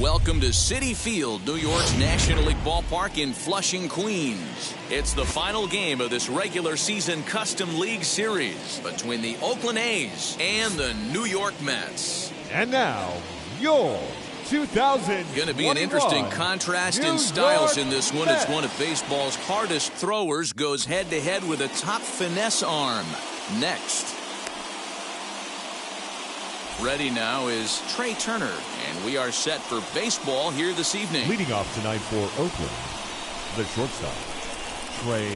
Welcome to Citi Field, New York's National League ballpark in Flushing, Queens. It's the final game of this regular season Custom League Series between the Oakland A's and the New York Mets. And now, your 2021 going to be an interesting contrast in styles in this one. It's one of baseball's hardest throwers goes head-to-head with a top finesse arm. Next. Ready now is Trey Turner, and we are set for baseball here this evening. Leading off tonight for Oakland, the shortstop, Trey.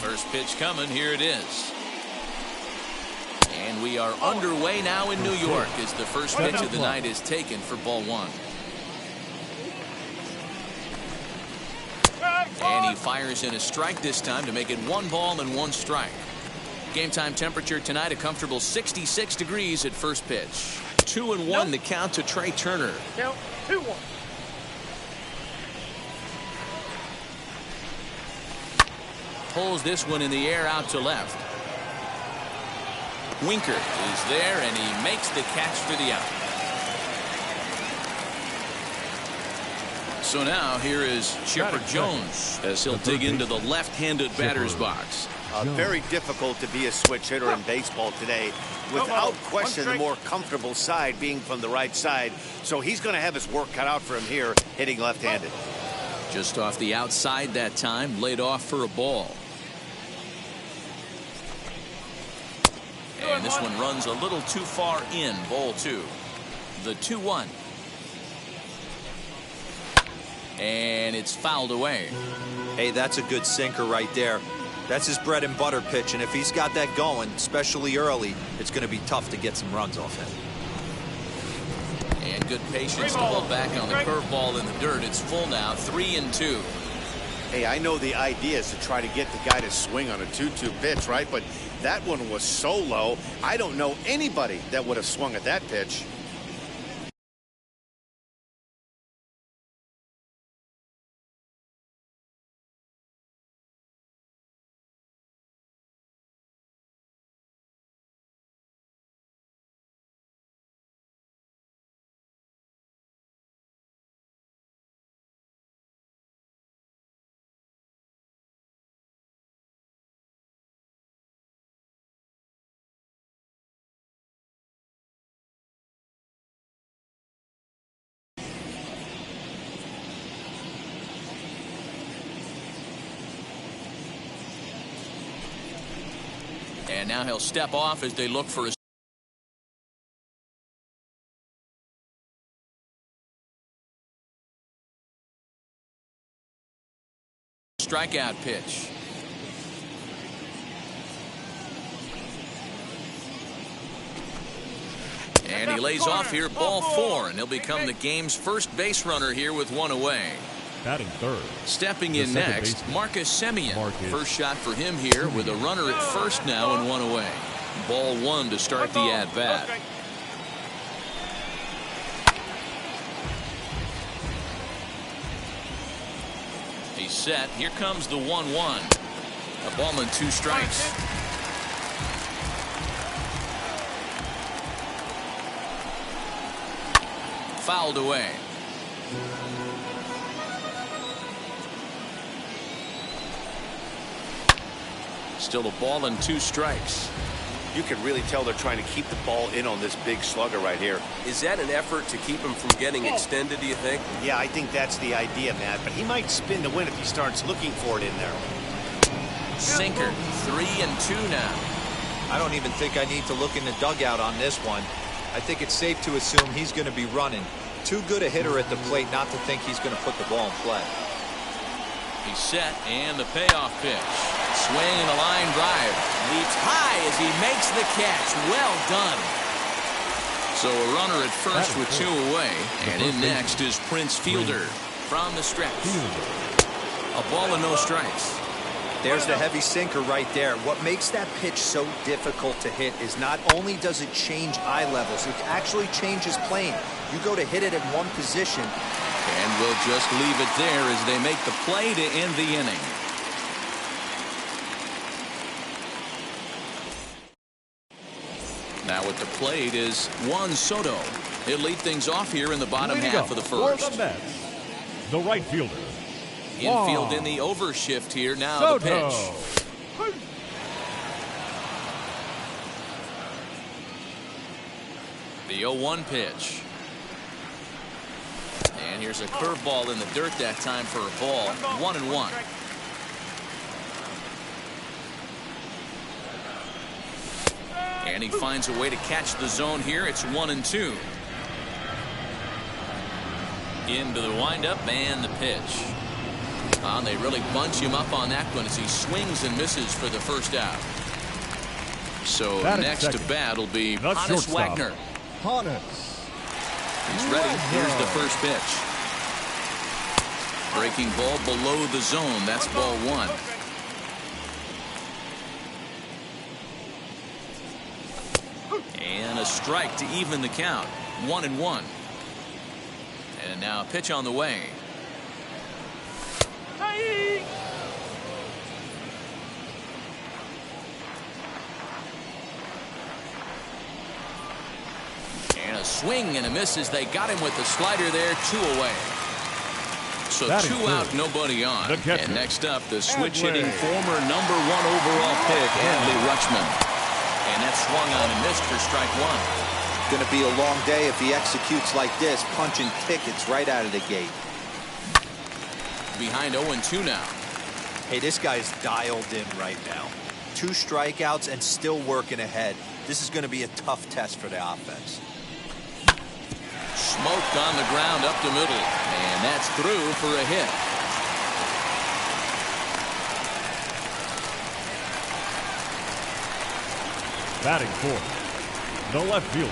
First pitch coming, here it is. And we are underway now in New York as the first pitch of the night is taken for ball one. And he fires in a strike this time to make it 1 ball and 1 strike. Game time temperature tonight a comfortable 66 degrees at first pitch. 2-1 the count to Trey Turner. Count 2-1. Pulls this one in the air out to left. Winker is there, and he makes the catch for the out. So now here is Chipper Jones as he'll dig into the left-handed batter's box. Very difficult to be a switch hitter in baseball today. Without question, the more comfortable side being from the right side. So he's going to have his work cut out for him here, hitting left-handed. Just off the outside that time, laid off for a ball. And this one runs a little too far in, ball 2. The 2-1. And it's fouled away. Hey, that's a good sinker right there. That's his bread and butter pitch, and if he's got that going, especially early, it's going to be tough to get some runs off him. And good patience to hold back on the curveball in the dirt. It's full now, 3-2. Hey, I know the idea is to try to get the guy to swing on a 2-2 pitch, right? But that one was so low, I don't know anybody that would have swung at that pitch. And now he'll step off as they look for a strikeout pitch. And he lays off here, ball 4, and he'll become the game's first base runner here with 1 away. Batting third. Stepping in next, Marcus Semien. First shot for him here with a runner at first now and 1 away. Ball 1 to start the at-bat. He's set. Here comes the 1-1. A ball and 2 strikes. Fouled away. Still a ball and 2 strikes. You can really tell they're trying to keep the ball in on this big slugger right here. Is that an effort to keep him from getting extended, do you think? Yeah, I think that's the idea, Matt. But he might spin to win if he starts looking for it in there. Sinker, 3-2 now. I don't even think I need to look in the dugout on this one. I think it's safe to assume he's going to be running. Too good a hitter at the plate not to think he's going to put the ball in play. He's set, and the payoff pitch. Swing and a line drive. Leaps high as he makes the catch. Well done. So a runner at first with 2 away. And in next is Prince Fielder from the stretch. A ball and no strikes. There's the heavy sinker right there. What makes that pitch so difficult to hit is not only does it change eye levels, it actually changes plane. You go to hit it in one position. And we'll just leave it there as they make the play to end the inning. Now at the plate is Juan Soto. He'll lead things off here in the bottom half of the first. For the Mets, the right fielder. Infield in the overshift here. Now Soto. the pitch. The 0-1 pitch. And here's a curveball in the dirt that time for a ball. 1-1. And he finds a way to catch the zone here. It's 1-2. Into the windup and the pitch. And they really bunch him up on that one as he swings and misses for the first out. So next to bat will be Honus Wagner. He's ready. Here's the first pitch. Breaking ball below the zone. That's ball 1. And a strike to even the count. 1-1. And now a pitch on the way. And a swing and a miss as they got him with the slider there. 2 away. So 2 out, nobody on. And next up, the switch-hitting former #1 overall pick, Adley Rutschman. And that swung on and missed for strike 1. Going to be a long day if he executes like this, punching tickets right out of the gate. Behind 0-2 now. Hey, this guy's dialed in right now. 2 strikeouts and still working ahead. This is going to be a tough test for the offense. Smoked on the ground up the middle. And that's through for a hit. Batting fourth, the left fielder,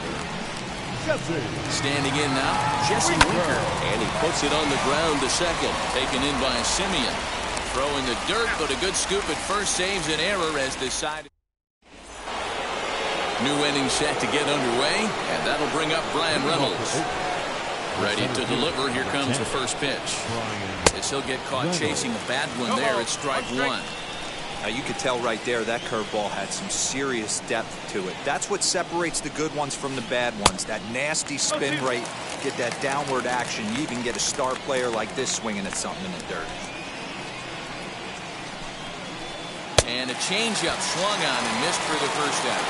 Jesse. Standing in now, Jesse Winker. And he puts it on the ground to second. Taken in by Simeon. Throw in the dirt, but a good scoop at first saves an error as decided. New inning set to get underway, and that'll bring up Brian Reynolds. Ready to deliver. Here comes the first pitch. As he'll get caught chasing a bad one there at strike 1. Now you could tell right there that curveball had some serious depth to it. That's what separates the good ones from the bad ones. That nasty spin rate, get that downward action. You even get a star player like this swinging at something in the dirt. And a changeup swung on and missed for the first out.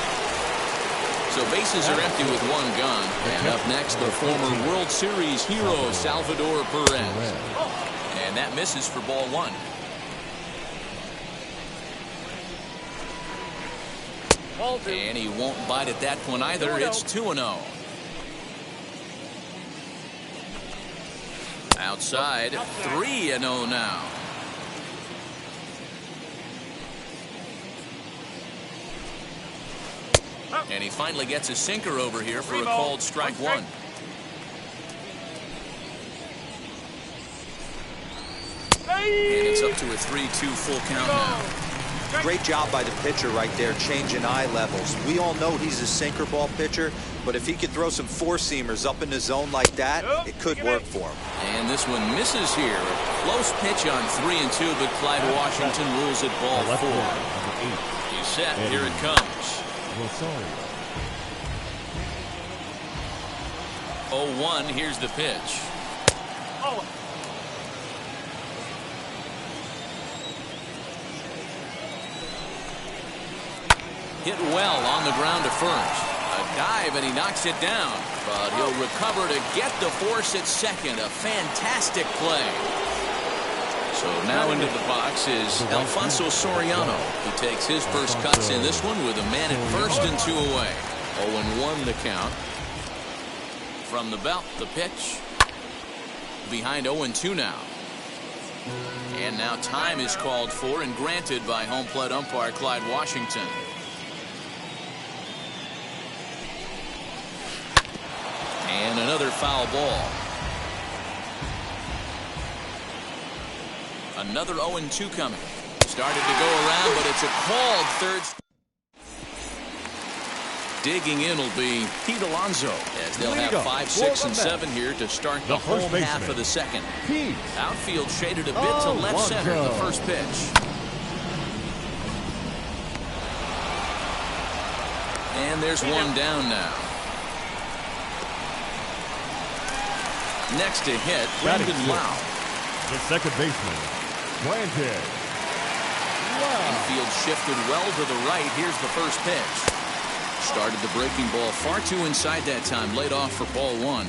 So bases are empty with 1 gone. And up next, the former World Series hero, Salvador Perez. And that misses for ball 1. And he won't bite at that one either. It's 2-0. Outside, 3-0 now. And he finally gets a sinker over here for a called strike 1. And it's up to a 3-2 full count now. Great job by the pitcher right there, changing eye levels. We all know he's a sinker ball pitcher, but if he could throw some 4-seamers up in the zone like that, it could work for him. And this one misses here. A close pitch on 3-2, but Clyde Washington rules it ball 4. He's set. Here it comes. Rosario. 0-1. Here's the pitch. Hit well on the ground to first. A dive, and he knocks it down. But he'll recover to get the force at second. A fantastic play. So now into the box is Alfonso Soriano. He takes his first cuts in this one with a man at first and 2 away. 0-1 the count. From the belt, the pitch. Behind 0-2 now. And now time is called for and granted by home plate umpire Clyde Washington. And another foul ball. Another 0-2 coming. Started to go around, but it's a called third. Digging in will be Pete Alonso, as they'll have 5, 6, and 7 here to start the home half of the second. Outfield shaded a bit to left center, the first pitch. And there's one down now. Next to hit, Brandon Lau. The second baseman, Brandon Lau. Infield shifted well to the right. Here's the first pitch. Started the breaking ball far too inside that time. Laid off for ball 1.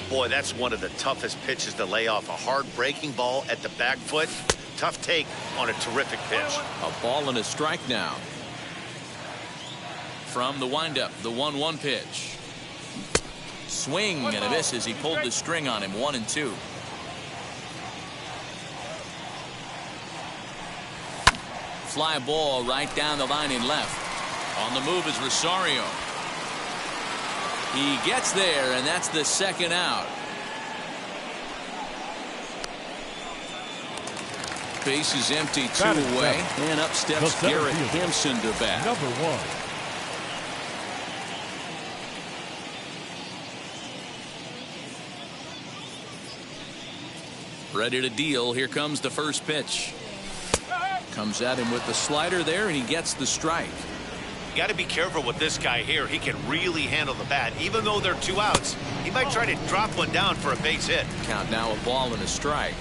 Boy, that's one of the toughest pitches to lay off. A hard breaking ball at the back foot. Tough take on a terrific pitch. A ball and a strike now. From the windup, the 1-1 pitch. Swing and a miss as he pulled the string on him. 1-2. Fly ball right down the line in left. On the move is Rosario. He gets there, and that's the second out. Base is empty, 2 away. And up steps Garrett Gibson to bat. Number 1. Ready to deal. Here comes the first pitch. Comes at him with the slider there, and he gets the strike. You got to be careful with this guy here. He can really handle the bat. Even though they're 2 outs, he might try to drop one down for a base hit. Count now, a ball and a strike.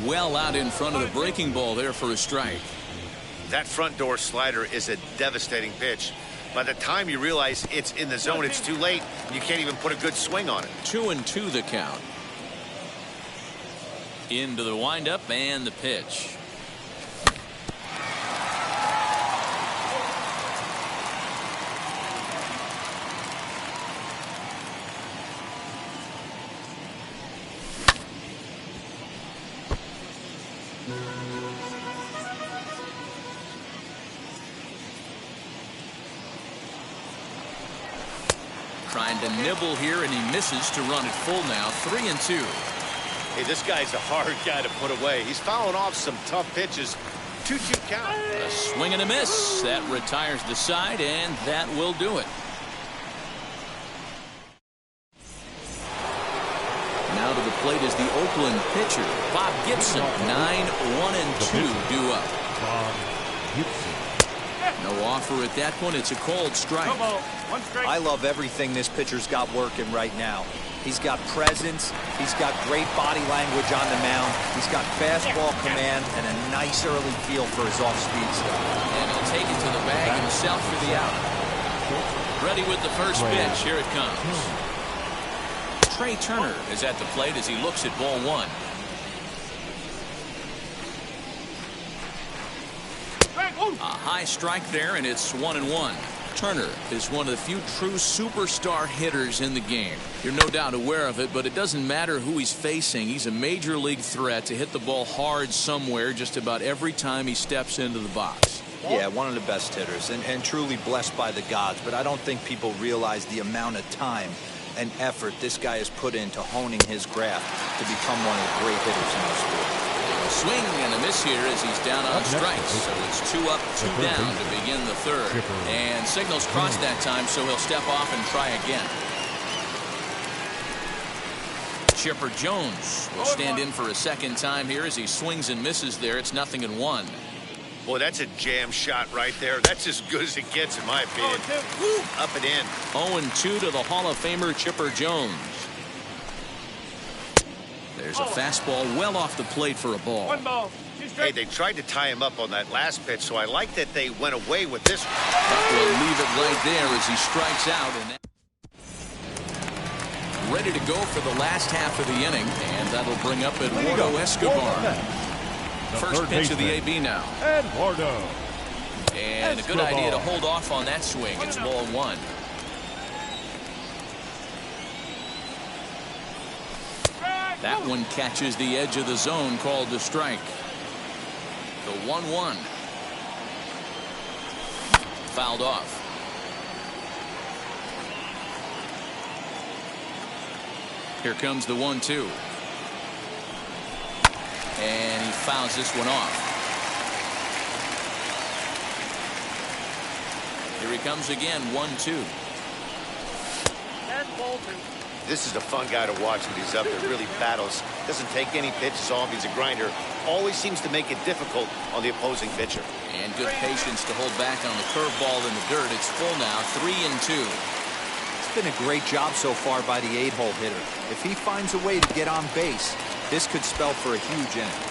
Well out in front of the breaking ball there for a strike. That front door slider is a devastating pitch. By the time you realize it's in the zone, it's too late. You can't even put a good swing on it. 2-2 the count. Into the windup and the pitch. Trying to nibble here, and he misses to run it full now. 3-2. Hey, this guy's a hard guy to put away. He's fouling off some tough pitches. 2-2 count. A swing and a miss. That retires the side, and that will do it. Now to the plate is the Oakland pitcher, Bob Gibson. 9-1-2 due up. Bob Gibson. No offer at that point. It's a cold strike. I love everything this pitcher's got working right now. He's got presence. He's got great body language on the mound. He's got fastball command and a nice early feel for his off-speed stuff. And he'll take it to the bag himself for the out. Ready with the first pitch. Here it comes. Trey Turner is at the plate as he looks at ball 1. A high strike there, and it's 1-1. Turner is one of the few true superstar hitters in the game. You're no doubt aware of it, but it doesn't matter who he's facing. He's a major league threat to hit the ball hard somewhere just about every time he steps into the box. Yeah, one of the best hitters and truly blessed by the gods, but I don't think people realize the amount of time and effort this guy has put into honing his craft to become one of the great hitters in the sport. Swing and a miss here as he's down on strikes. So it's 2 up, 2 down to begin the third. And signals crossed that time, so he'll step off and try again. Chipper Jones will stand in for a second time here as he swings and misses there. It's 0-1. Boy, that's a jam shot right there. That's as good as it gets, in my opinion. Woo, up and in. 0-2 to the Hall of Famer Chipper Jones. There's a fastball well off the plate for a ball. 1 ball, 2 strikes. Hey, they tried to tie him up on that last pitch, so I like that they went away with this one. We'll leave it right there as he strikes out. And ready to go for the last half of the inning, and that'll bring up Eduardo Escobar. First pitch of the AB now. Eduardo. And a good idea to hold off on that swing. It's ball one. That one catches the edge of the zone, called the strike. The 1-1. Fouled off. Here comes the 1-2. And he fouls this one off. Here he comes again, 1-2. This is a fun guy to watch when he's up there. Really battles. Doesn't take any pitches off. He's a grinder. Always seems to make it difficult on the opposing pitcher. And good patience to hold back on the curveball in the dirt. It's full now, 3-2. It's been a great job so far by the 8-hole hitter. If he finds a way to get on base, this could spell for a huge inning.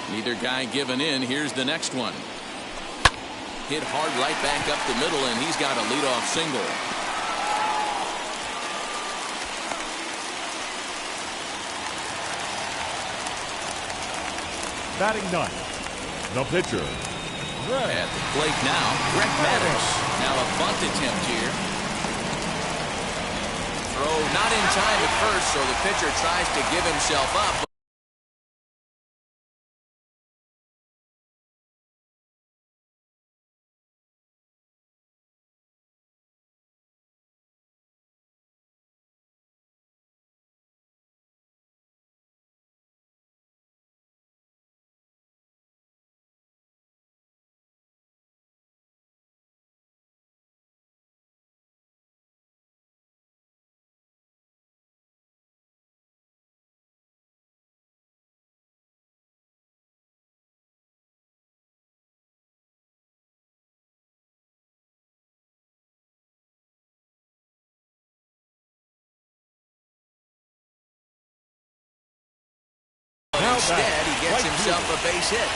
Neither guy giving in. Here's the next one. Hit hard right back up the middle, and he's got a leadoff single. Batting ninth, the pitcher. At the plate now, Greg Maddux. Now a bunt attempt here. Throw not in time at first, so the pitcher tries to give himself up. Instead, he gets himself a base hit.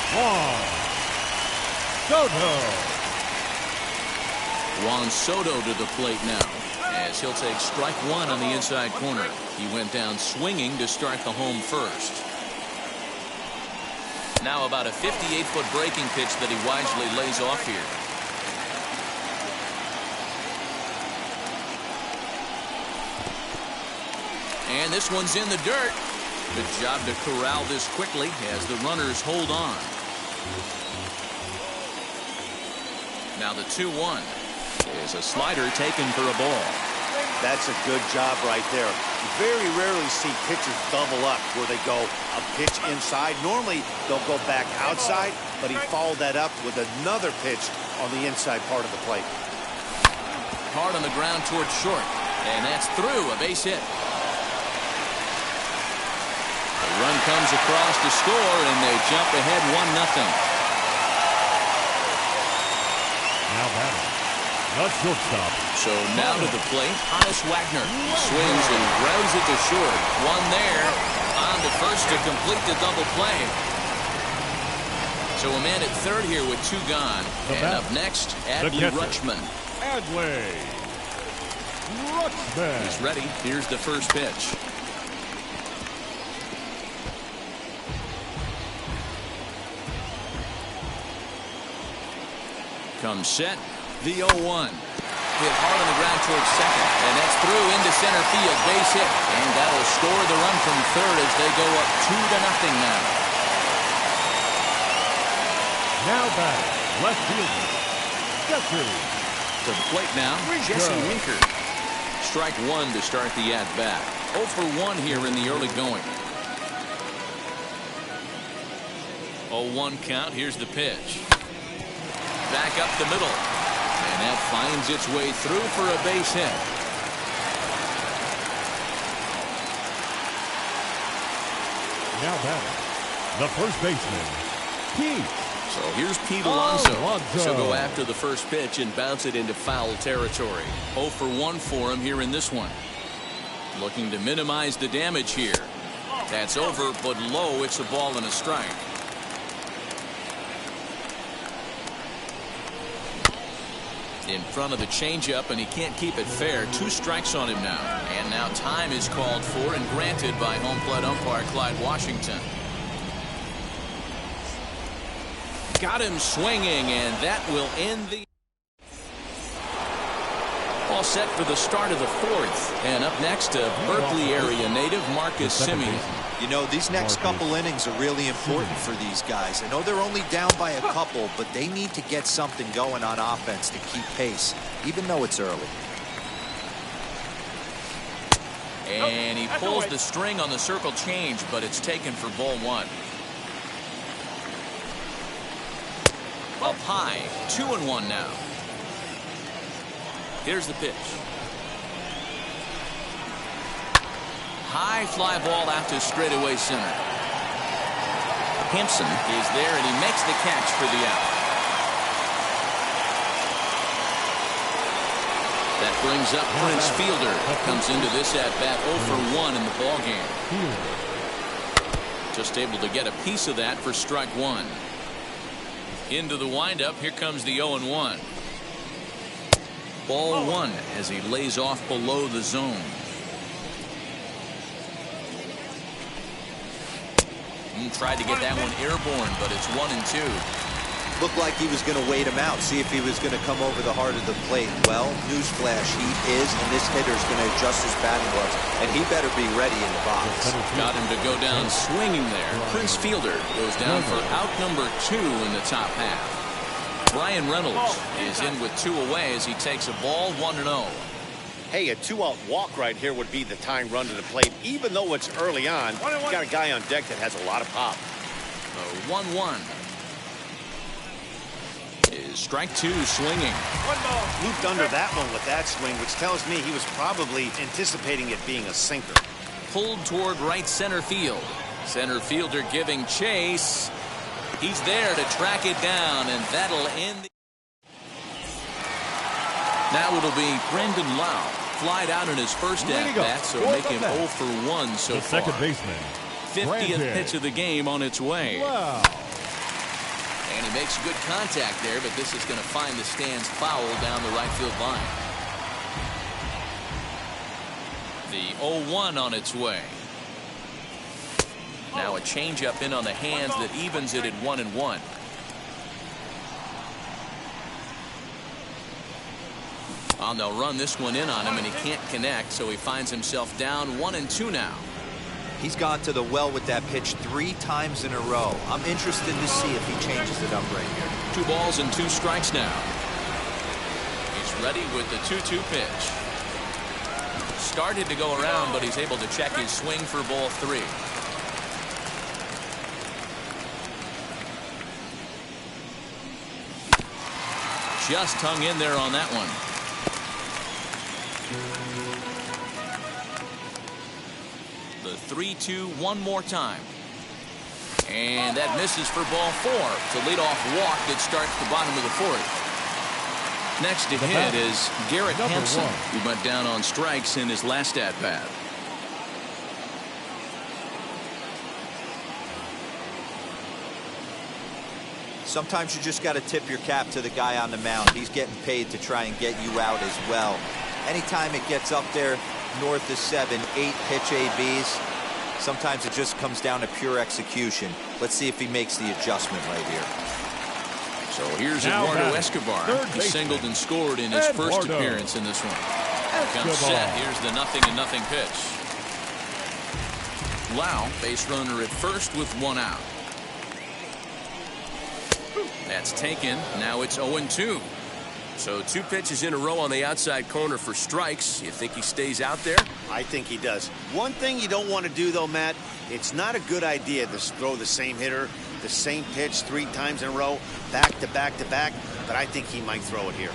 Juan Soto to the plate now, as he'll take strike one on the inside corner. He went down swinging to start the home first. Now about a 58-foot breaking pitch that he wisely lays off here. And this one's in the dirt. Good job to corral this quickly as the runners hold on. Now the 2-1 is a slider taken for a ball. That's a good job right there. You very rarely see pitchers double up where they go a pitch inside. Normally they'll go back outside, but he followed that up with another pitch on the inside part of the plate. Hard on the ground towards short, and that's through, a base hit. The run comes across to score, and they jump ahead 1-0. Now batting, the shortstop. So now to the plate, Honus Wagner swings and grounds it to short. One there, on to first to complete the double play. So a man at third here with two gone. And up next, Adley Rutschman. Adley Rutschman. He's ready. Here's the first pitch. Comes set, the 0-1. Hit hard on the ground towards second, and that's through into center field, base hit, and that'll score the run from third as they go up 2-0 now. Now batting, left fielder, Jesse. To the plate now, Jesse Winker. Strike one to start the at-bat. 0 for 1 here in the early going. 0-1 count, here's the pitch. Back up the middle, and that finds its way through for a base hit. Now batting, the first baseman, Pete. So here's Pete Alonso. She'll go after the first pitch and bounce it into foul territory. 0 for 1 for him here in this one. Looking to minimize the damage here. That's over, but low. It's a ball and a strike. In front of the changeup, and he can't keep it fair. 2 strikes on him now. And now time is called for and granted by home plate umpire Clyde Washington. Got him swinging, and that will end the... All set for the start of the 4th. And up next, a Berkeley area native, Marcus Simeon. You know, these next couple innings are really important for these guys. I know they're only down by a couple, but they need to get something going on offense to keep pace, even though it's early. And he pulls the string on the circle change, but it's taken for ball 1. Up high, 2-1 now. Here's the pitch. High fly ball out to straightaway center. Gibson is there, and he makes the catch for the out. That brings up Prince Fielder. Comes into this at-bat 0 for 1 in the ballgame. Just able to get a piece of that for strike 1. Into the windup. Here comes the 0-1. Ball 1 as he lays off below the zone. Tried to get that one airborne, but it's 1-2. Looked like he was going to wait him out, see if he was going to come over the heart of the plate. Well, newsflash, he is, and this hitter's going to adjust his batting gloves, and he better be ready in the box. Got him to go down swinging there. Prince Fielder goes down for out number 2 in the top half. Brian Reynolds is in with 2 away as he takes a ball 1-0. Hey, a 2-out walk right here would be the tying run to the plate. Even though it's early on, you got a guy on deck that has a lot of pop. 1-1 is strike 2 swinging. Looped under that one with that swing, which tells me he was probably anticipating it being a sinker. Pulled toward right center field. Center fielder giving chase. He's there to track it down, and that'll end the... Now it'll be Brendan Lau. Flied out in his first at-bat, so make him 0 for 1 so far. Second baseman. 50th pitch of the game on its way. Wow. And he makes good contact there, but this is going to find the stands foul down the right field line. The 0-1 on its way. Now a changeup in on the hands that evens it at 1-1. Well, they'll run this one in on him, and he can't connect, so he finds himself down 1-2 now. He's gone to the well with that pitch 3 times in a row. I'm interested to see if he changes it up right here. 2 balls and 2 strikes now. He's ready with the 2-2 pitch. Started to go around, but he's able to check his swing for ball 3. Just hung in there on that one. The 3-2 one more time. And that misses for ball 4. It's a leadoff walk that starts the bottom of the 4th. Next to hit is Garrett Hampson, who went down on strikes in his last at-bat. Sometimes you just got to tip your cap to the guy on the mound. He's getting paid to try and get you out as well. Anytime it gets up there north of 7, 8 pitch ABs, sometimes it just comes down to pure execution. Let's see if he makes the adjustment right here. So here's Eduardo Escobar. He singled and scored in his first appearance in this one. Comes set. Here's the 0-0 pitch. Lau, base runner at first with 1 out. That's taken. Now it's 0-2. So 2 pitches in a row on the outside corner for strikes. You think he stays out there? I think he does. One thing you don't want to do, though, Matt, it's not a good idea to throw the same hitter, the same pitch 3 times in a row, back to back to back, but I think he might throw it here.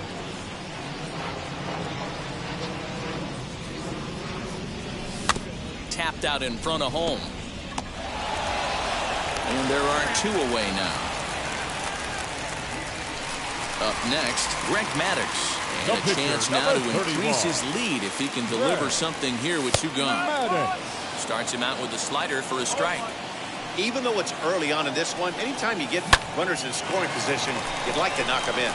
Tapped out in front of home. And there are 2 away now. Up next, Greg Maddux. And a chance now to increase his lead if he can deliver something here with 2 gone. Starts him out with the slider for a strike. Even though it's early on in this one, anytime you get runners in scoring position, you'd like to knock them in.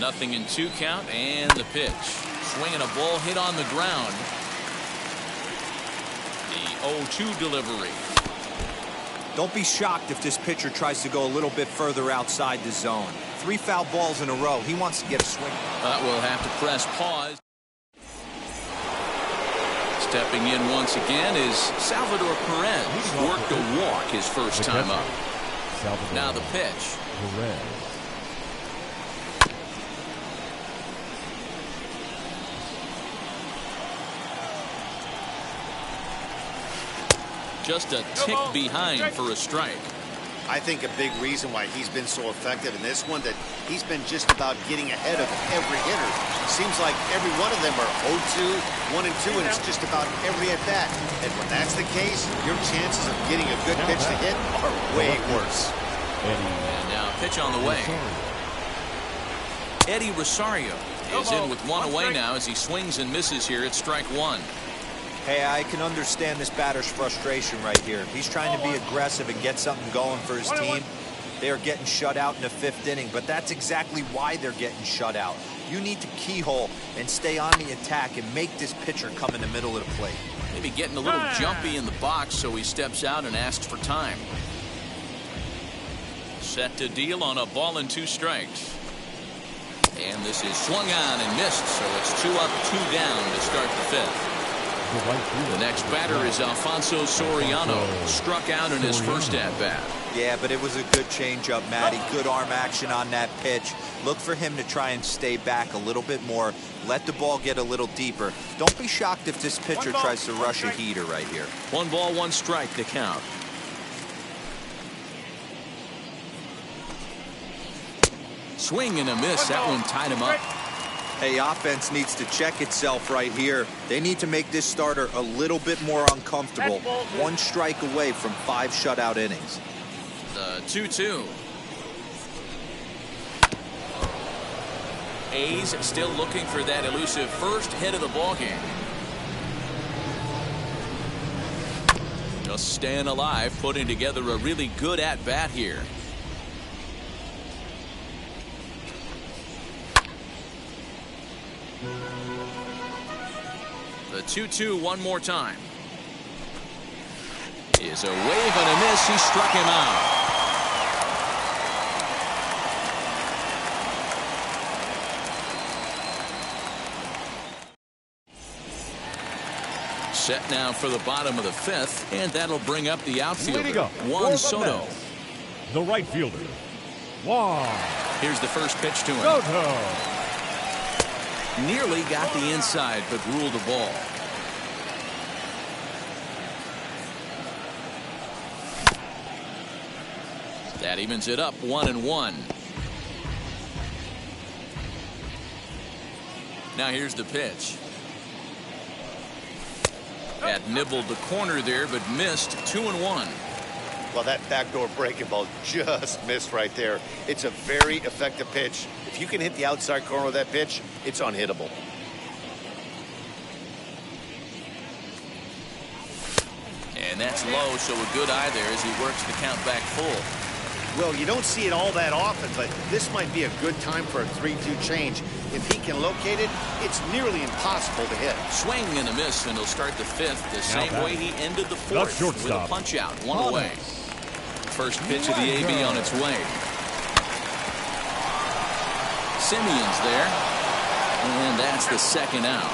Nothing in 2 count, and the pitch. Swinging a ball hit on the ground. The 0-2 delivery. Don't be shocked if this pitcher tries to go a little bit further outside the zone. 3 foul balls in a row. He wants to get a swing. We'll have to press pause. Stepping in once again is Salvador Perez. Worked a walk his first time up. Now the pitch. Just a tick behind for a strike. I think a big reason why he's been so effective in this one, that he's been just about getting ahead of every hitter. Seems like every one of them are 0-2, 1-2, and it's just about every at-bat. And when that's the case, your chances of getting a good pitch to hit are way worse. And now pitch on the way. Eddie Rosario is in with 1 away now as he swings and misses here at strike 1. Hey, I can understand this batter's frustration right here. He's trying to be aggressive and get something going for his team. They are getting shut out in the 5th inning, but that's exactly why they're getting shut out. You need to keyhole and stay on the attack and make this pitcher come in the middle of the plate. Maybe getting a little jumpy in the box, so he steps out and asks for time. Set to deal on a ball and 2 strikes. And this is swung on and missed, so it's 2 up, 2 down to start the 5th. The next batter is Alfonso Soriano. Struck out in his first at-bat. Yeah, but it was a good changeup, Matty. Good arm action on that pitch. Look for him to try and stay back a little bit more. Let the ball get a little deeper. Don't be shocked if this pitcher tries to rush a heater right here. 1 ball, 1 strike to count. Swing and a miss. That one tied him up. Hey, offense needs to check itself right here. They need to make this starter a little bit more uncomfortable. 1 strike away from 5 shutout innings. The 2-2. A's still looking for that elusive first hit of the ballgame. Just staying alive, putting together a really good at-bat here. The 2-2 one more time. Is a wave and a miss. He struck him out. Set now for the bottom of the 5th, and that'll bring up the outfielder, Juan Soto. The right fielder, Juan. Here's the first pitch to him. Soto. Nearly got the inside, but ruled the ball. That evens it up 1-1. Now here's the pitch. Had nibbled the corner there, but missed. 2-1. Well, that backdoor breaking ball just missed right there. It's a very effective pitch. If you can hit the outside corner of that pitch, it's unhittable. And that's low, so a good eye there as he works the count back full. Well, you don't see it all that often, but this might be a good time for a 3-2 change. If he can locate it, it's nearly impossible to hit. Swing and a miss, and he'll start the 5th the same way he ended the 4th with a punch out, 1 away. First pitch of the AB on its way. Simeon's there, and that's the 2nd out.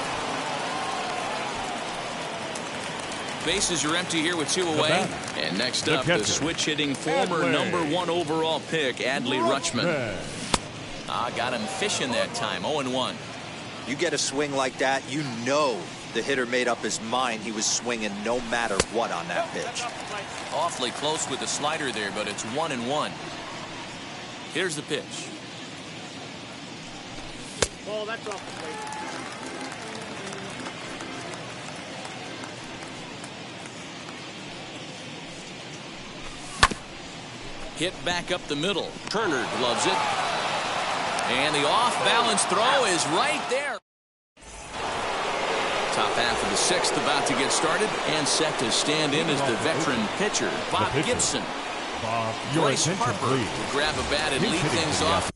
Bases are empty here with 2 away. And next up, the switch-hitting former #1 overall pick, Adley Rutschman. Got him fishing that time, 0-1. You get a swing like that, you know the hitter made up his mind he was swinging no matter what on that pitch. Awfully close with the slider there, but it's 1-1. Here's the pitch. Ball, that's off the plate. Hit back up the middle. Turner gloves it. And the off-balance throw is right there. half of the sixth about to get started, and set to stand in as the veteran pitcher, Bob Gibson. Bob, your Bryce attention, Harper please. to grab a bat and He's lead hitting things to the off.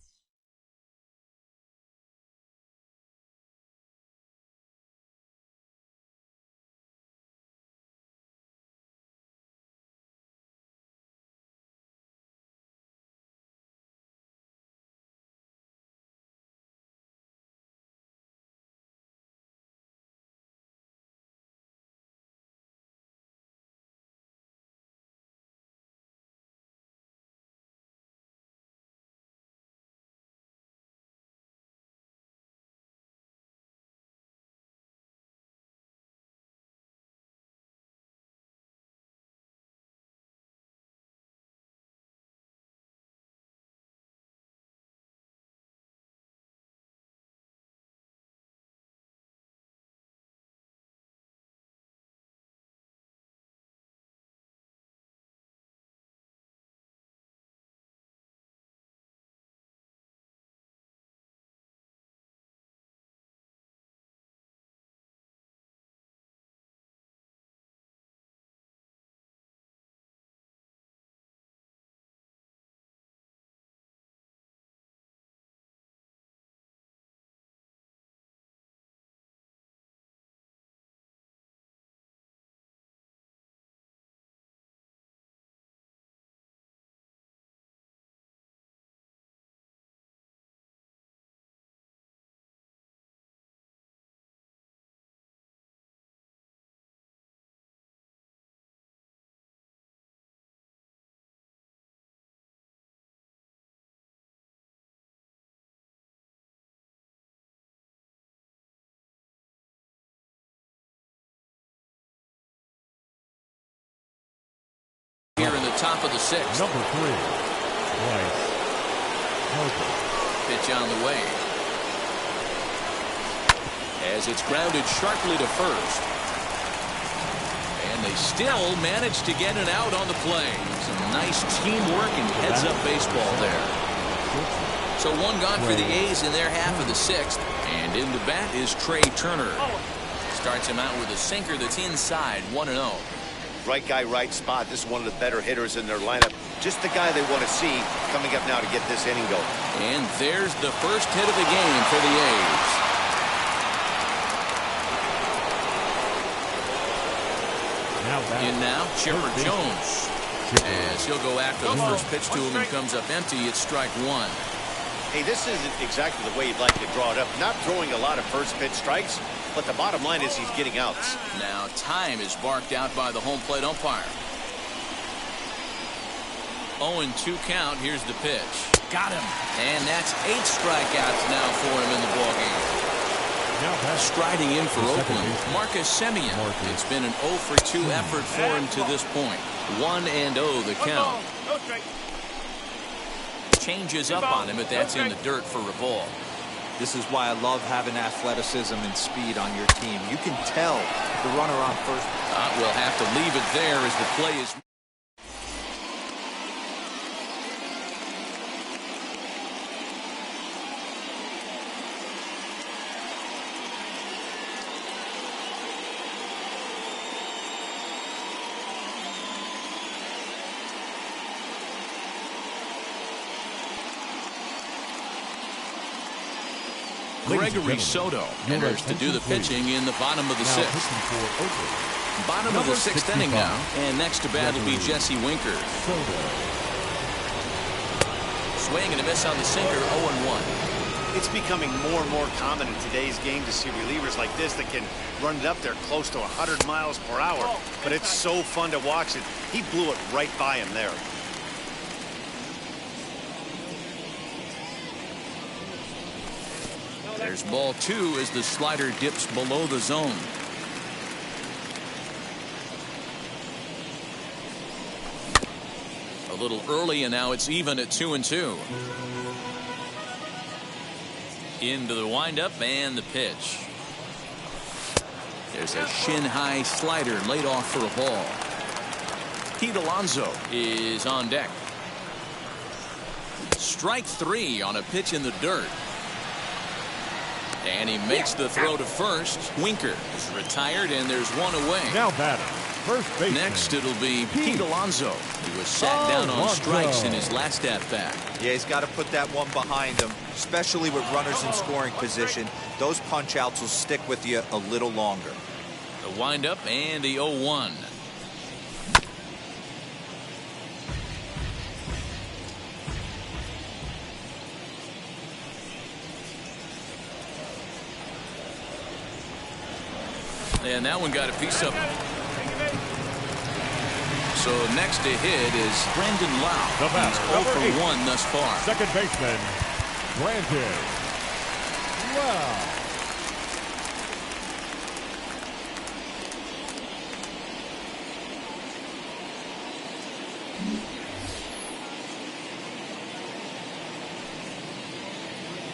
Here in the top of the sixth. Number 3, Bryce Harper. Pitch on the way. As it's grounded sharply to first. And they still manage to get it out on the play. Some nice teamwork and heads-up baseball there. So one gone for the A's in their half of the sixth. And in the bat is Trey Turner. Starts him out with a sinker that's inside, 1-0. Right guy, right spot. This is one of the better hitters in their lineup. Just the guy they want to see coming up now to get this inning going. And there's the first hit of the game for the A's. In now, Chipper Jones. As he'll go after the first pitch to him and comes up empty, it's strike one. Hey, this isn't exactly the way you'd like to draw it up. Not throwing a lot of first pitch strikes, but the bottom line is he's getting outs. Now time is barked out by the home plate umpire. 0-2 count. Here's the pitch. Got him. And that's 8 strikeouts now for him in the ballgame. Striding in for Oakland, Marcus Semien. It's been an 0-for-2 effort for him to this point. 1-0 the count. Changes up on him, but that's in the dirt for a ball. This is why I love having athleticism and speed on your team. You can tell the runner on first. We'll have to leave it there as the play is. Gregory Soto enters to do the pitching in the bottom of the sixth. Bottom of the sixth inning now. And next to bat will be Jesse Winker. Swing and a miss on the sinker, 0-1. It's becoming more and more common in today's game to see relievers like this that can run it up there close to 100 miles per hour. But it's so fun to watch it. He blew it right by him there. There's ball 2 as the slider dips below the zone. A little early, and now it's even at 2-2. Into the windup and the pitch. There's a shin-high slider laid off for a ball. Pete Alonso is on deck. Strike 3 on a pitch in the dirt. And he makes the throw to first. Winker is retired, and there's one away. Now batting, first baseman. Next, it'll be Pete Alonso. He was sat down on strikes in his last at-bat. Yeah, he's got to put that one behind him, especially with runners in scoring position. Those punch-outs will stick with you a little longer. The windup and the 0-1. And that one got a piece of it. So next to hit is Brandon Lau. He's 0 for 1 thus far. Second baseman, Brandon Lau.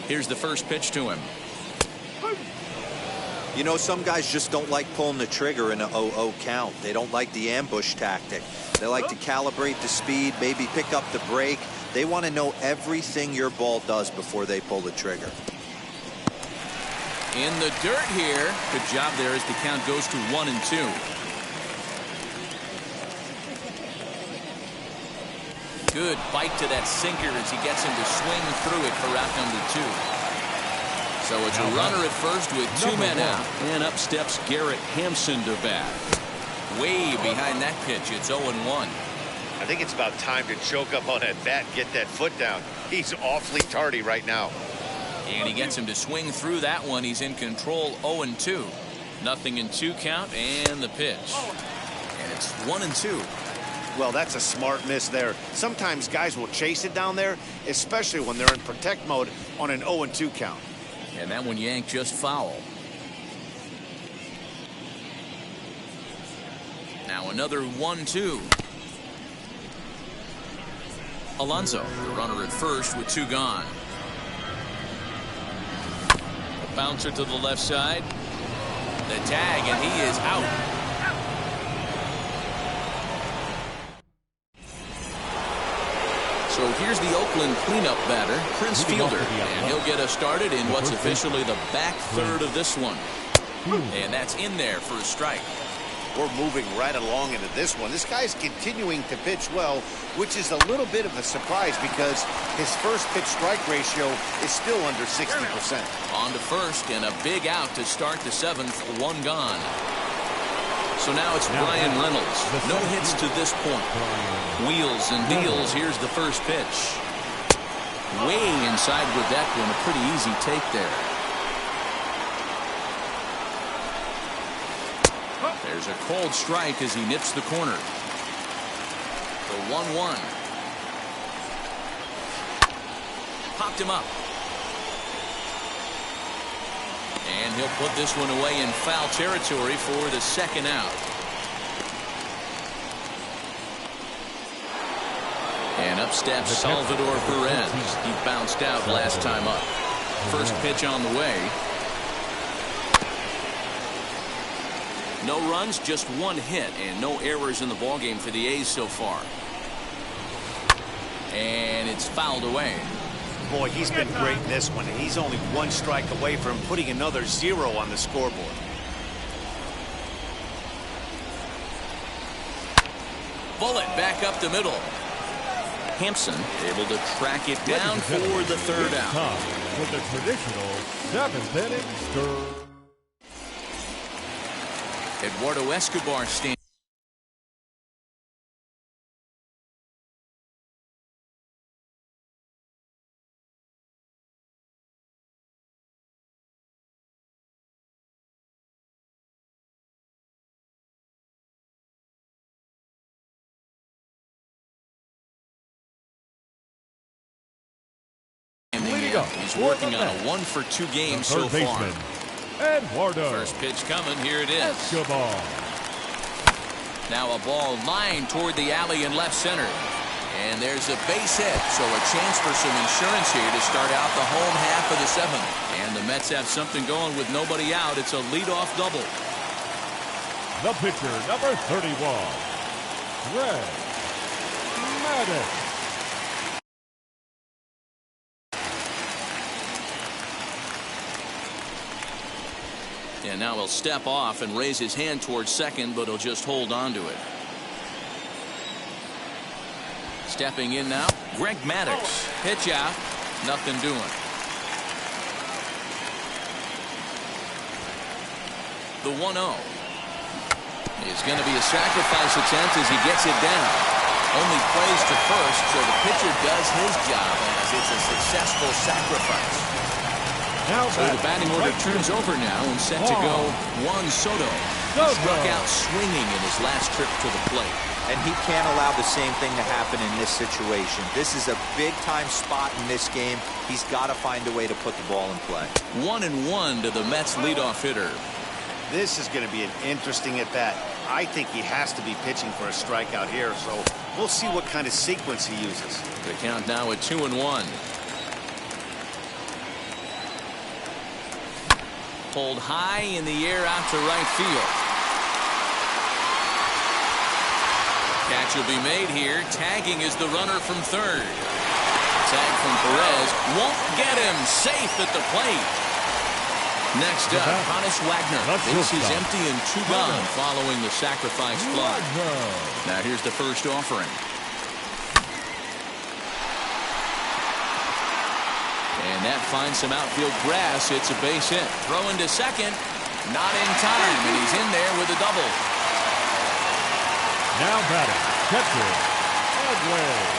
Here's the first pitch to him. You know, some guys just don't like pulling the trigger in a 0-0 count. They don't like the ambush tactic. They like to calibrate the speed, maybe pick up the break. They want to know everything your ball does before they pull the trigger. In the dirt here. Good job there as the count goes to 1-2. Good bite to that sinker as he gets him to swing through it for out number 2. So it's a runner at first with 2 men out. And up steps Garrett Hampson to bat. Way behind that pitch. It's 0-1. I think it's about time to choke up on that bat and get that foot down. He's awfully tardy right now. And he gets him to swing through that one. He's in control. 0-2. Nothing in 2 count and the pitch. And it's 1-2. Well, that's a smart miss there. Sometimes guys will chase it down there, especially when they're in protect mode on an 0-2 count. And that one yanked just foul. Now another 1-2. Alonso, the runner at first with 2 gone. A bouncer to the left side. The tag, and he is out. So here's the Oakland cleanup batter, Prince Fielder, and he'll get us started in what's officially the back third of this one. And that's in there for a strike. We're moving right along into this one. This guy's continuing to pitch well, which is a little bit of a surprise because his first pitch strike ratio is still under 60%. On to first, and a big out to start the 7th, 1 gone. So now it's Brian Reynolds. No hits to this point. Wheels and deals. Here's the first pitch. Way inside with that one. A pretty easy take there. There's a cold strike as he nips the corner. The 1-1. Popped him up. And he'll put this one away in foul territory for the 2nd out. And up steps Salvador Perez. He bounced out last time up. First pitch on the way. No runs, just 1 hit, and no errors in the ballgame for the A's so far. And it's fouled away. Boy, he's been great in this one. He's only 1 strike away from putting another 0 on the scoreboard. Bullet back up the middle. Hampson able to track it down for the 3rd out. With the traditional 7th inning stir. Eduardo Escobar stands. He's working on a 1-for-2 game so far. Eduardo. First pitch coming. Here it is. Escobar. Now a ball lined toward the alley in left center. And there's a base hit. So a chance for some insurance here to start out the home half of the 7th. And the Mets have something going with nobody out. It's a leadoff double. The pitcher, number 31, Trey Turner. And now he'll step off and raise his hand towards second, but he'll just hold on to it. Stepping in now, Greg Maddux. Pitch out. Nothing doing. The 1-0 is going to be a sacrifice attempt as he gets it down. Only plays to first, so the pitcher does his job as it's a successful sacrifice. So the batting order turns over now and set to go Juan Soto. He struck out swinging in his last trip to the plate. And he can't allow the same thing to happen in this situation. This is a big-time spot in this game. He's got to find a way to put the ball in play. 1-1 to the Mets leadoff hitter. This is going to be an interesting at-bat. I think he has to be pitching for a strikeout here, so we'll see what kind of sequence he uses. The count now at 2-1. Pulled high in the air out to right field. Catch will be made here. Tagging is the runner from third. Tag from Perez. Won't get him. Safe at the plate. Next up, Honus Wagner. Base is empty and 2 gone following the sacrifice fly. Now here's the first offering. And that finds some outfield grass. It's a base hit. Throwing to second. Not in time, and he's in there with a double. Now batting, catcher, Edwin.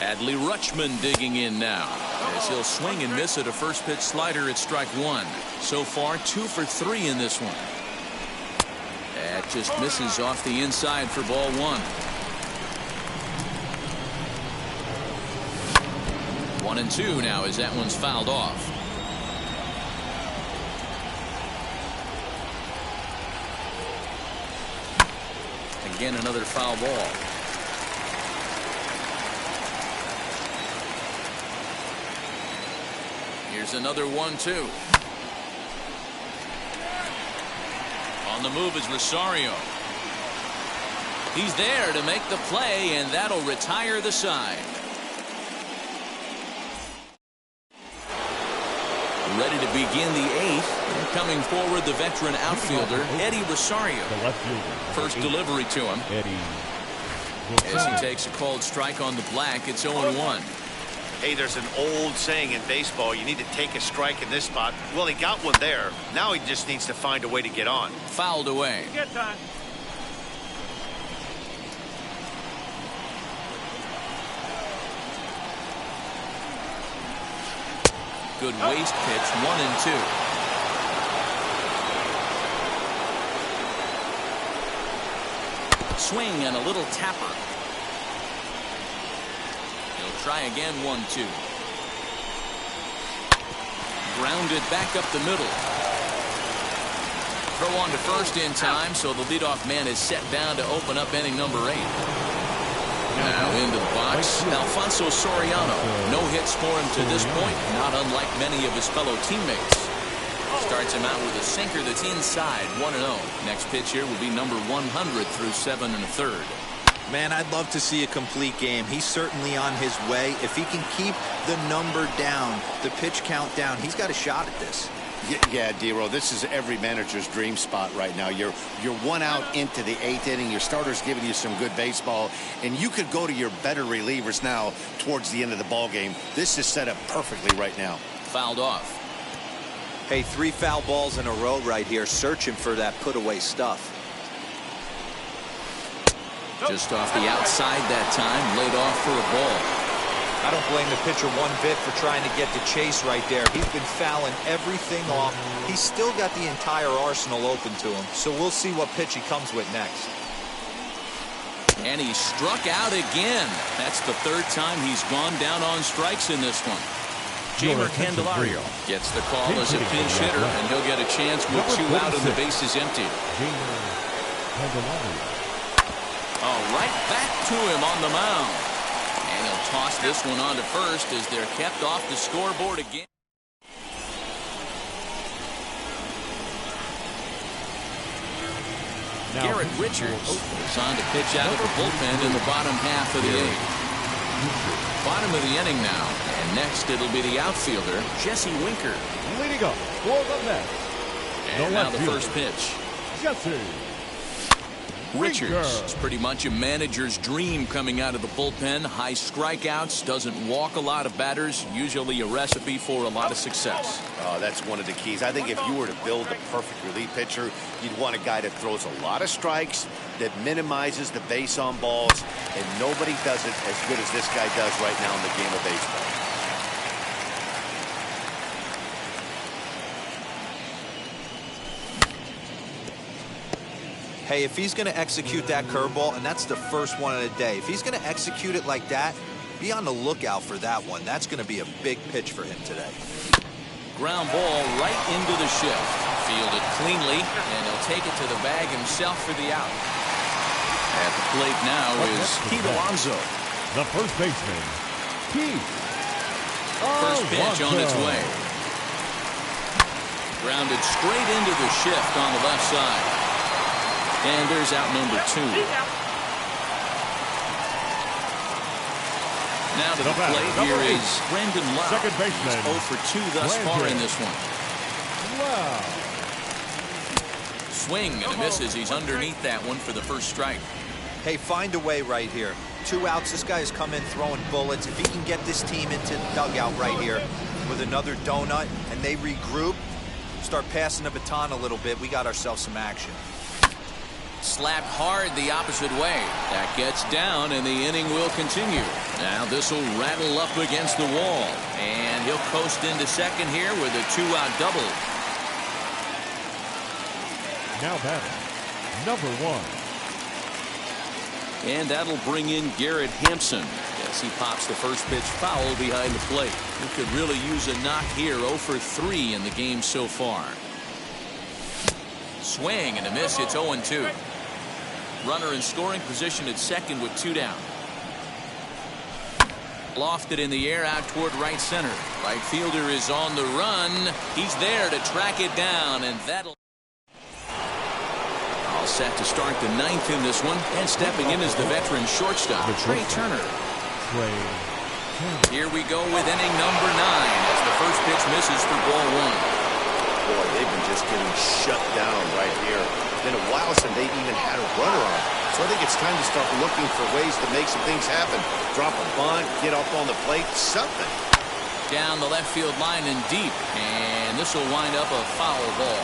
Adley Rutschman digging in now as he'll swing and miss at a first pitch slider at strike 1. So far 2 for 3 in this one. That just misses off the inside for ball 1. 1-2 now as that one's fouled off. Again another foul ball. Here's another 1-2. On the move is Rosario. He's there to make the play, and that'll retire the side. Ready to begin the 8th. And coming forward, the veteran outfielder, Eddie Rosario. The left fielder. First delivery to him. As he takes a called strike on the black, it's 0-1. Hey, there's an old saying in baseball, you need to take a strike in this spot. Well, he got one there. Now he just needs to find a way to get on. Fouled away. Get time. Good waist pitch, 1-2. Swing and a little tapper. He'll try again, 1-2. Grounded back up the middle. Throw on to first in time, so the leadoff man is set down to open up inning number 8. Now into the box, Alfonso Soriano. No hits for him to this point, not unlike many of his fellow teammates. Starts him out with a sinker that's inside, 1-0. Next pitch here will be number 100 through 7 1/3. Man, I'd love to see a complete game. He's certainly on his way. If he can keep the number down, the pitch count down, he's got a shot at this. Yeah, D-Row, this is every manager's dream spot right now. You're 1 out into the 8th inning. Your starter's giving you some good baseball, and you could go to your better relievers now towards the end of the ball game. This is set up perfectly right now. Fouled off. Hey, 3 foul balls in a row right here, searching for that put-away stuff. Just off the outside that time, laid off for a ball. I don't blame the pitcher one bit for trying to get the chase right there. He's been fouling everything off. He's still got the entire arsenal open to him, so we'll see what pitch he comes with next. And he struck out again. That's the 3rd time he's gone down on strikes in this one. Jamer Candelario gets the call as a pinch hitter, and he'll get a chance with 2 out and the bases empty. Oh, right back to him on the mound. And he'll toss this one on to first as they're kept off the scoreboard again. Now, Garrett Richards is on to pitch out of the bullpen in the bottom half of the eighth. Bottom of the inning now. And next it'll be the outfielder, Jesse Winker. leading up for the Mets. And now the first pitch. Jesse Richards. It's pretty much a manager's dream coming out of the bullpen. High strikeouts, doesn't walk a lot of batters. Usually a recipe for a lot of success. That's one of the keys. I think if you were to build the perfect relief pitcher, you'd want a guy that throws a lot of strikes, that minimizes the base on balls, and nobody does it as good as this guy does right now in the game of baseball. Hey, if he's going to execute that curveball, and that's the first one of the day, if he's going to execute it like that, be on the lookout for that one. That's going to be a big pitch for him today. Ground ball right into the shift. Fielded cleanly, and he'll take it to the bag himself for the out. At the plate now is Keith Alonso. The first baseman, Keith First pitch on its way. Grounded straight into the shift on the left side. And there's out number 2. Now to the plate here is Brendan Lau. Second baseman. He's 0 for 2 thus far in this one. Wow. Swing and a misses. He's underneath that one for the first strike. Hey, find a way right here. 2 outs. This guy has come in throwing bullets. If he can get this team into the dugout right here with another donut and they regroup, start passing the baton a little bit, we got ourselves some action. Slapped hard the opposite way. That gets down, and the inning will continue. Now this will rattle up against the wall, and he'll coast into second here with a 2-out double. Now batting, number 1. And that'll bring in Garrett Hampson as he pops the first pitch foul behind the plate. He could really use a knock here. 0 for 3 in the game so far. Swing and a miss. It's 0-2. Runner in scoring position at second with 2 down. Lofted in the air out toward right center. Right fielder is on the run. He's there to track it down, and that'll... All set to start the 9th in this one. And stepping in is the veteran shortstop, Trey Turner. Here we go with inning number 9 as the first pitch misses for ball 1. Boy, they've been just getting shut down right here. It's been a while since they've even had a runner on. So I think it's time to start looking for ways to make some things happen. Drop a bunt, get up on the plate, something. Down the left field line and deep. And this will wind up a foul ball.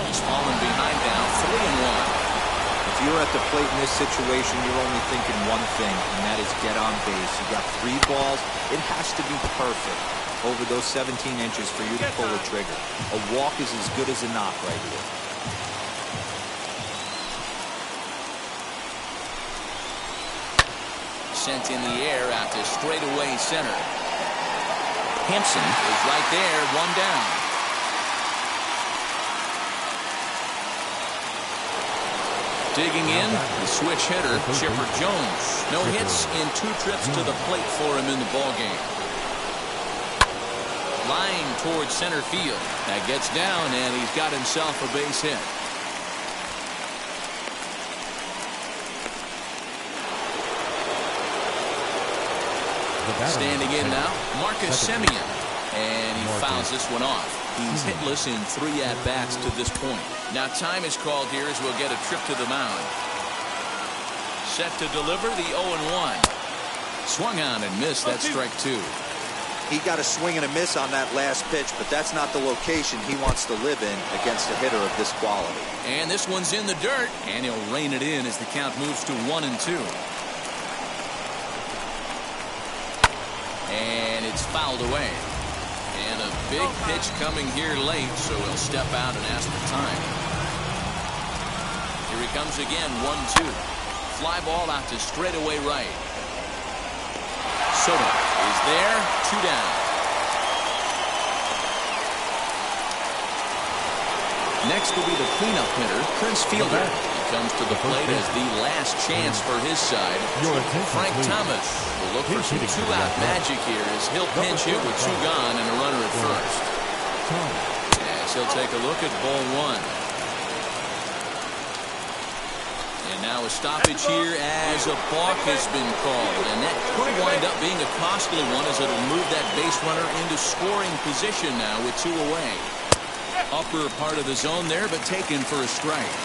He's fallen behind now, 3-1. If you're at the plate in this situation, you're only thinking one thing, and that is get on base. You got 3 balls. It has to be perfect over those 17 inches for you to pull the trigger. A walk is as good as a knock right here. Sent in the air out to straightaway center. Hampson is right there, 1 down. Digging in, the switch hitter, Chipper Jones. No hits in 2 trips to the plate for him in the ballgame. Line towards center field. That gets down, and he's got himself a base hit. Standing in now, Marcus Semien. And he fouls this one off. He's hitless in 3 at-bats to this point. Now time is called here as we'll get a trip to the mound. Set to deliver the 0-1. Swung on and missed. That's strike 2. He got a swing and a miss on that last pitch, but that's not the location he wants to live in against a hitter of this quality. And this one's in the dirt, and he'll rein it in as the count moves to 1-2. And it's fouled away. And a big pitch coming here late, so he'll step out and ask for time. Here he comes again, 1-2. Fly ball out to straightaway right. Soto is there, 2 down. Next will be the cleanup hitter, Prince Fielder. He comes to the plate as the last chance for his side. Frank Thomas will look for some 2-out magic here as he'll pinch hit with 2 gone and a runner at first. As he'll take a look at ball one. And now a stoppage here as a balk has been called. And that could wind up being a costly one as it'll move that base runner into scoring position now with 2 away. Upper part of the zone there, but taken for a strike.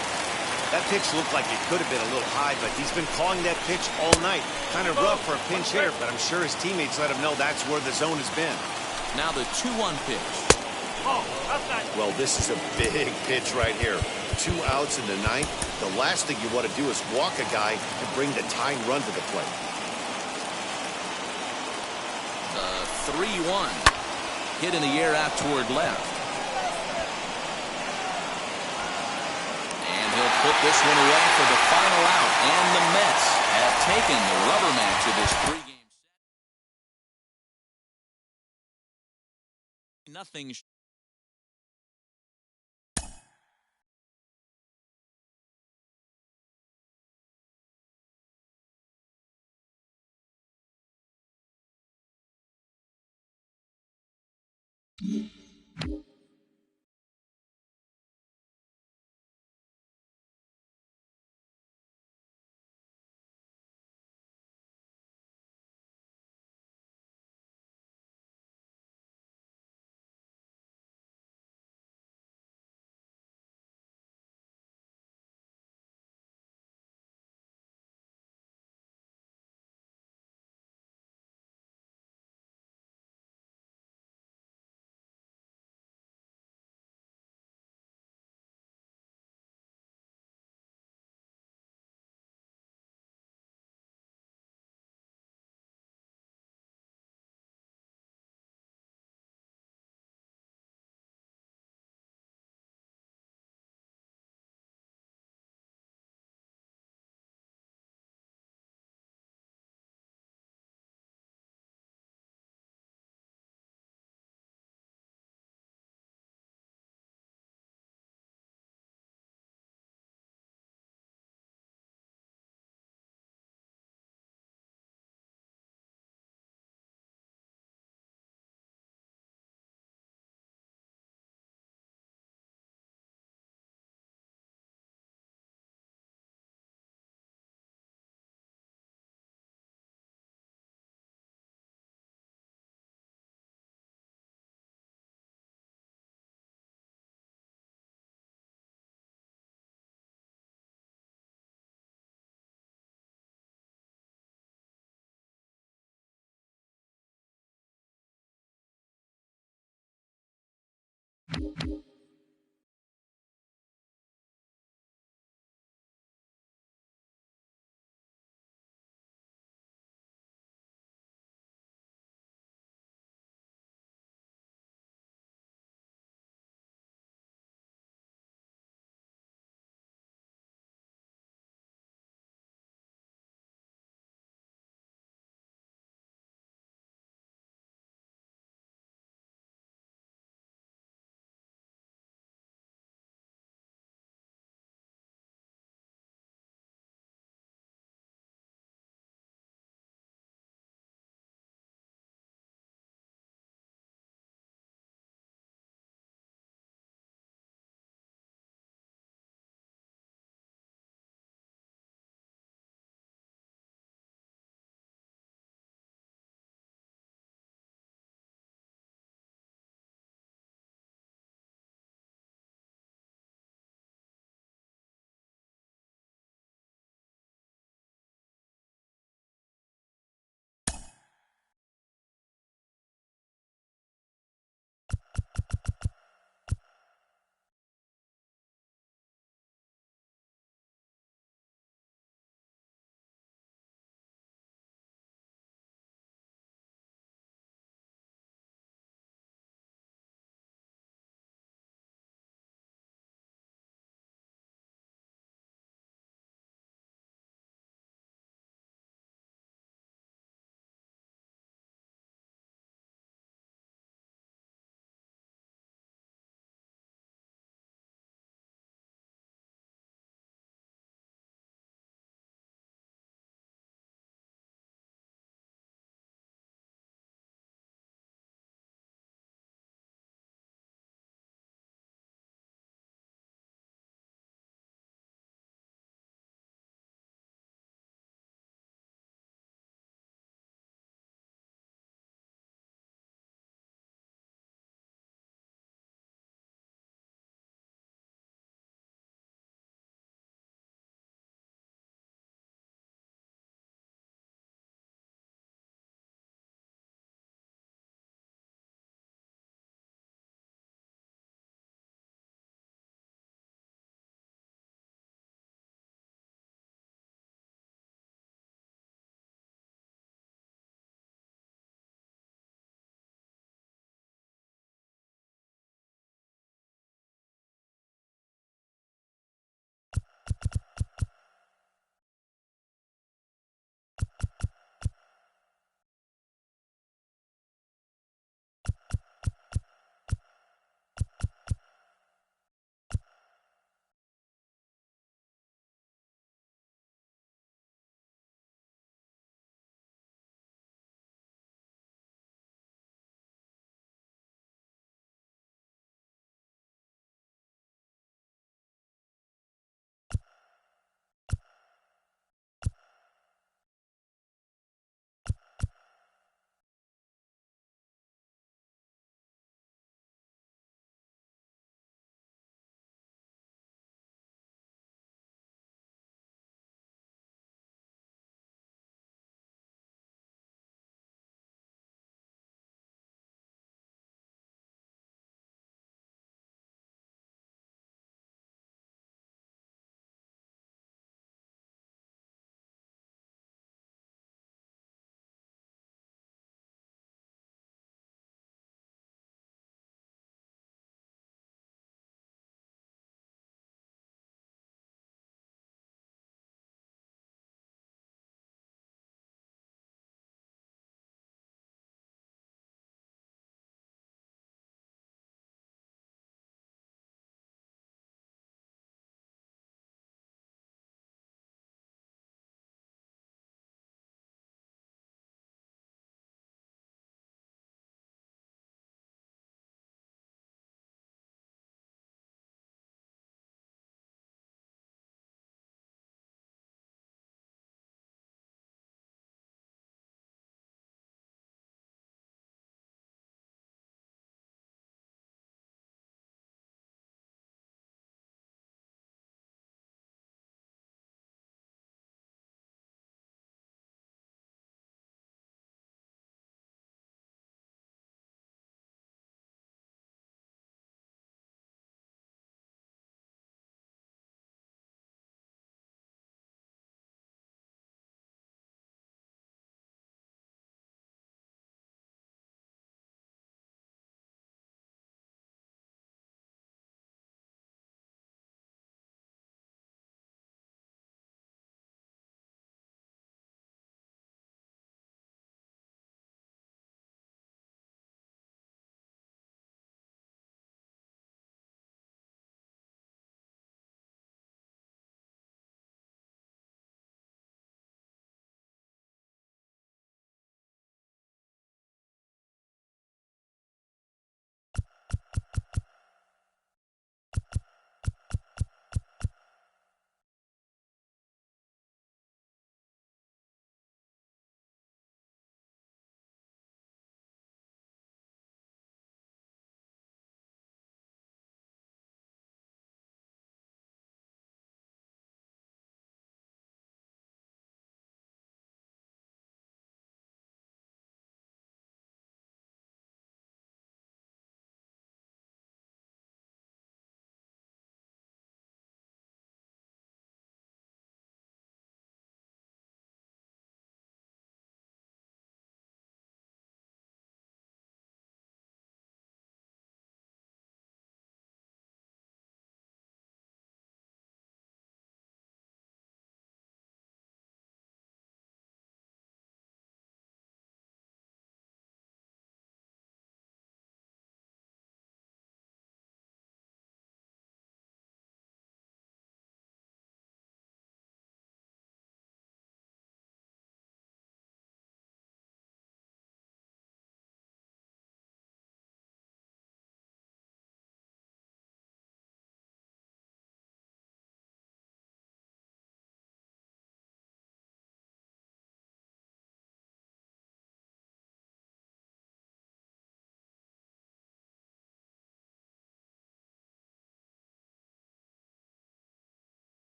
That pitch looked like it could have been a little high, but he's been calling that pitch all night. Kind of rough for a pinch hitter, but I'm sure his teammates let him know that's where the zone has been. Now the 2-1 pitch. Well, this is a big pitch right here. 2 outs in the 9th. The last thing you want to do is walk a guy and bring the tying run to the plate. The 3-1. Hit in the air out toward left. He'll put this one away for the final out, and the Mets have taken the rubber match of this 3-game set. Nothing.